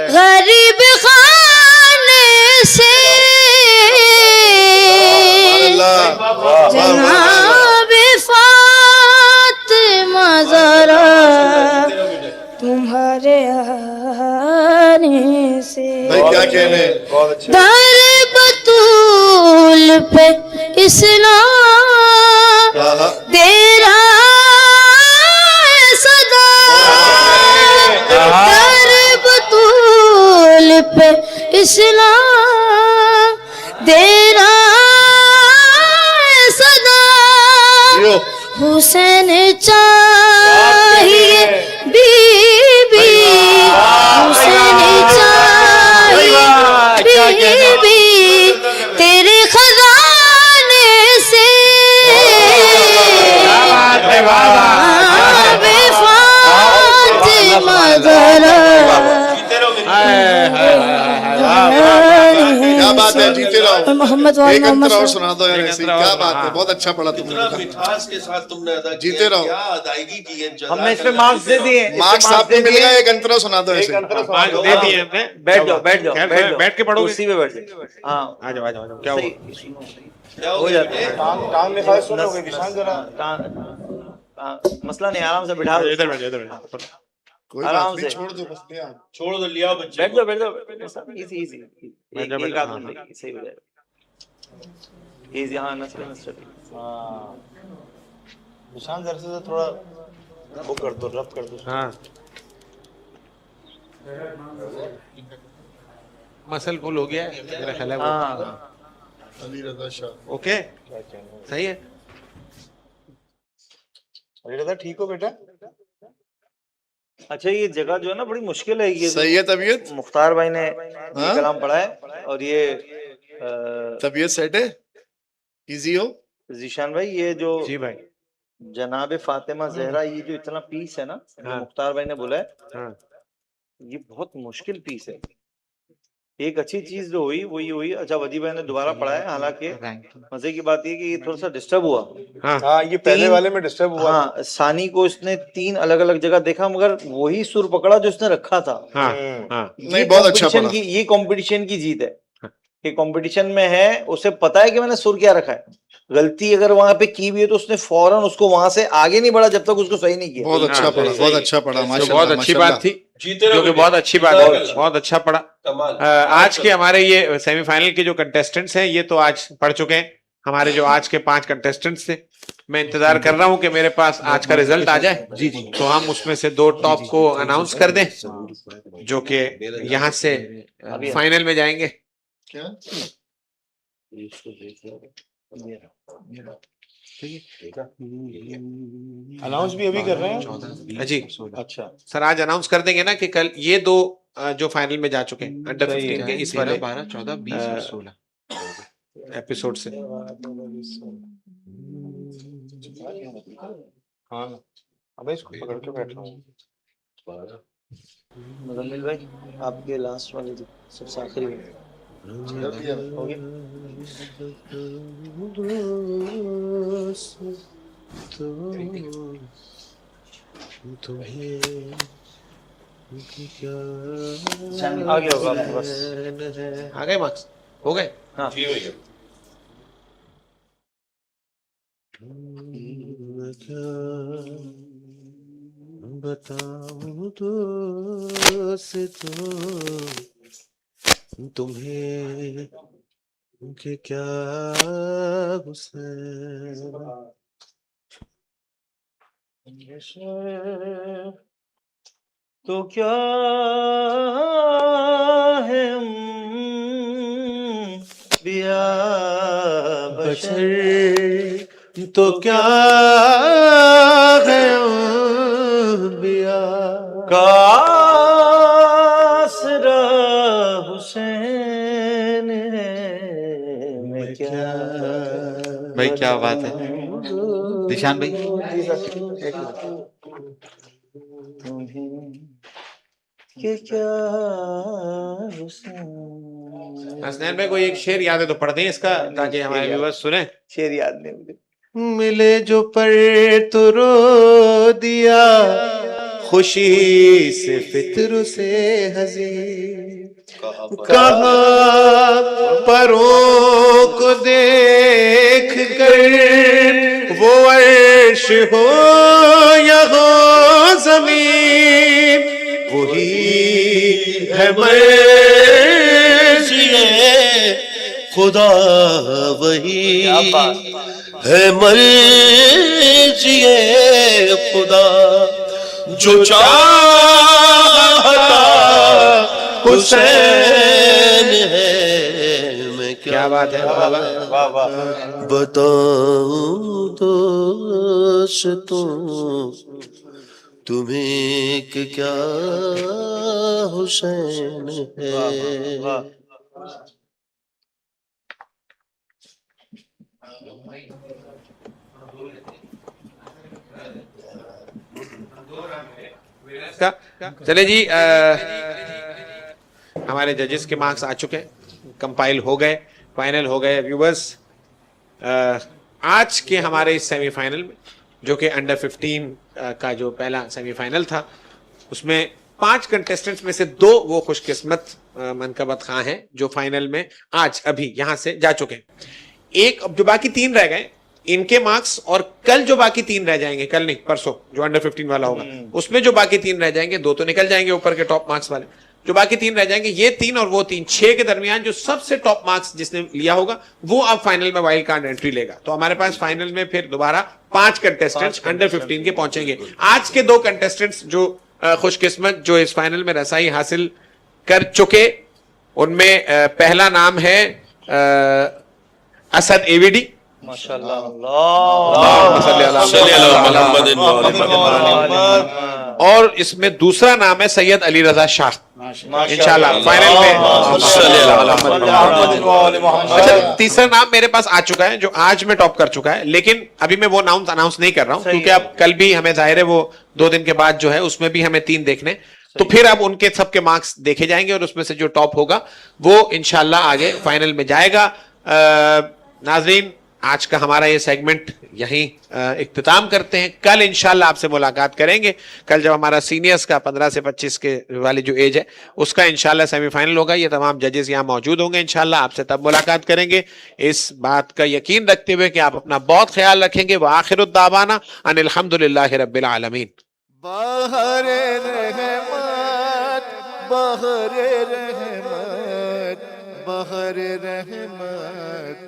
गरीब खाने से, जनाब फातिमा ज़हरा तुम्हारे आने से, भाई क्या कहने। दर बतूल पे इस्लाम दे रहा सदा, दर बतूल पे इस्लाम दे रहा सदा, हुसैन चाहिए बीबी, हुसैन चाहिए बीबी तेरे खजाने से, फातिमा ज़हरा क्या बात है, जीते रहो। मोहम्मद एक अंतरा और सुना दो यार ऐसे ही। क्या बात है, बहुत अच्छा पढ़ा तुमने। मिठास के साथ तुमने अदा किया, जीते रहो। क्या अदायगी की है। हमने इसमें मार्क्स दे दिए, मार्क्स आपको मिल गया। एक अंतरा सुना दो ऐसे। दे दिए हमने। बैठ जाओ बैठ जाओ खैर, बैठ जाओ, बैठ के पढ़ोगे। कुर्सी पे बैठ जाओ। हाँ आ जाओ क्या हुआ। क्या हो जाता है। कान में खास सुनोगे निशान जरा। मसला नहीं, आराम से बैठा दो। इधर बैठ इधर बैठ कोई आराम बात नहीं, से। छोड़ दो बस। ले आओ। छोड़ दो, लिया बच्चे बैठ जाओ बैठ जाओ, इजी इजी, बैठ जाओ, एक हाँ, आदमी हाँ। सही हो जाएगा। इजी, हाँ नस्ल हाँ, निशान जरा से थोड़ा वो कर दो, रब कर दो। हाँ मसल पुल हो गया है मेरा ख्याल है वो। हाँ अली रज़ा शाह। ओके सही है। अरे दादा ठीक हो बेटा? अच्छा, ये जगह जो है ना बड़ी मुश्किल है। ये सही है तबीयत? मुख्तार भाई ने ये कलाम पढ़ा है, और ये तबीयत सेट है, इजी हो? जीशान भाई ये जो जी भाई जनाब फातिमा ज़हरा, ये जो इतना पीस है ना जो हाँ। मुख्तार भाई ने बोला है, हाँ ये बहुत मुश्किल पीस है। एक अच्छी चीज जो हुई वो ये हुई, अच्छा वजी भाई ने दोबारा पढ़ा है, हालांकि मजे की बात ये कि ये थोड़ा सा डिस्टर्ब हुआ। हाँ, ये पहले वाले में डिस्टर्ब हुआ। हाँ, सानी को इसने 3 अलग अलग जगह देखा, मगर वही सुर पकड़ा जो इसने रखा था। हाँ हाँ नहीं, बहुत अच्छा पढ़ा। ये कंपटीशन की जीत है। कि कंपटीशन में है, उसे पता है कि मैंने सुर क्या रखा है। गलती अगर वहां पे की भी है तो उसने फौरन उसको वहां से आगे नहीं बढ़ा जब तक उसको सही नहीं किया। बहुत अच्छा पढ़ा, बहुत अच्छा पढ़ा, तो माशाल्लाह, बहुत अच्छी बात थी, जो कि बहुत अच्छी बात है, बहुत अच्छा पढ़ा। आज के हमारे ये सेमीफाइनल के जो कंटेस्टेंट्स हैं ये तो आज पढ़ चुके हैं। हमारे जो आज के 5 कंटेस्टेंट्स थे, मैं इंतजार कर रहा हूं कि मेरे पास आज का रिजल्ट आ जाए जी जी, तो हम उसमें से 2 टॉप को अनाउंस कर दें जो कि यहाँ से फाइनल में जाएंगे। अनाउंस भी अभी कर रहे हैं जी। अच्छा सर आज अनाउंस कर देंगे ना कि कल ये 2 जो फाइनल में जा चुके हैं अंडर 15 के इस वाले 12, 14, 20 और 16 एपिसोड से। हाँ अब इसको पकड़ के बैठ रहा हूँ। मुजम्मिल भाई आपके लास्ट वाले सबसे आखिरी में हो गया। आ गया होगा आपके पास। आ गए मार्क्स, हो गए। हाँ बताऊं दोस्तों तुम्हें कि क्या हुस्न तो क्या है बिया बशर, तो क्या है बिया कासरा हुसैन है मैं क्या। भाई क्या बात है दिशान भाई। कि क्या हसनैन भाई कोई एक शेर याद है तो पढ़ दें इसका ताकि हमारे व्यूअर्स सुने। शेर याद नहीं मुझे। मिले जो पर तो रो दिया खुशी से फिक्र से हजी, कहाँ परों को देख कर वो अर्श हो या हो जमीन, वही है मर्ज़िए खुदा, वही है मर्ज़िए खुदा, जो चाहता हुसैन है मैं क्या बात है। वाह वाह। बताऊं दोस्तों तुम्हें कि क्या हुसैन है। चले जी, हमारे जजेस के मार्क्स आ चुके हैं, कंपाइल हो गए, फाइनल हो गए। व्यूवर्स आज के हमारे इस सेमीफाइनल में जो कि अंडर 15 का जो पहला सेमीफाइनल था उसमें 5 कंटेस्टेंट्स में से 2 वो खुशकिस्मत मनकबत खां हैं जो फाइनल में आज अभी यहां से जा चुके हैं। एक अब जो बाकी 3 रह गए इनके मार्क्स, और कल जो बाकी 3 रह जाएंगे, कल नहीं परसों जो अंडर 15 वाला होगा उसमें जो बाकी 3 रह जाएंगे, 2 तो निकल जाएंगे ऊपर के टॉप मार्क्स वाले, जो बाकी 3 रह जाएंगे ये 3 और वो 3, 6 के दरमियान जो सबसे टॉप मार्क्स जिसने लिया होगा वो अब फाइनल में वाइल्ड कार्ड एंट्री लेगा। तो हमारे पास फाइनल में फिर दोबारा 5 कंटेस्टेंट्स अंडर 15 के पहुंचेंगे। आज के 2 कंटेस्टेंट्स जो खुशकिस्मत जो इस फाइनल में रसाई हासिल कर चुके, उनमें पहला नाम है असद एवीडी, माशाल्लाह। और इसमें दूसरा नाम है सैयद अली रजा शाह। इंशाल्लाह फाइनल में। अच्छा, तीसरा नाम मेरे पास आ चुका है जो आज में टॉप कर चुका है, लेकिन अभी मैं वो नाम अनाउंस नहीं कर रहा हूं क्योंकि अब कल भी हमें जाहिर है वो 2 दिन के बाद जो है उसमें भी हमें 3 देखने, तो फिर अब उनके सबके मार्क्स देखे जाएंगे और उसमें से जो टॉप होगा वो इंशाल्लाह आगे फाइनल में जाएगा। नाजरीन आज का हमारा ये सेगमेंट यहीं इख्तिताम करते हैं। कल इंशाल्लाह आपसे मुलाकात करेंगे। कल जब हमारा सीनियर्स का 15 से 25 के वाली जो एज है उसका इंशाल्लाह सेमीफाइनल होगा। ये तमाम जजेस यहाँ मौजूद होंगे। इंशाल्लाह आपसे तब मुलाकात करेंगे। इस बात का यकीन रखते हुए कि आप अपना बहुत ख्याल रखेंगे। व आखिरुद दावाना अनिल हम्दुलिल्लाहि रब्बिल आलमीन। बहरे रहमत, बहरे रहमत, बहरे रहमत।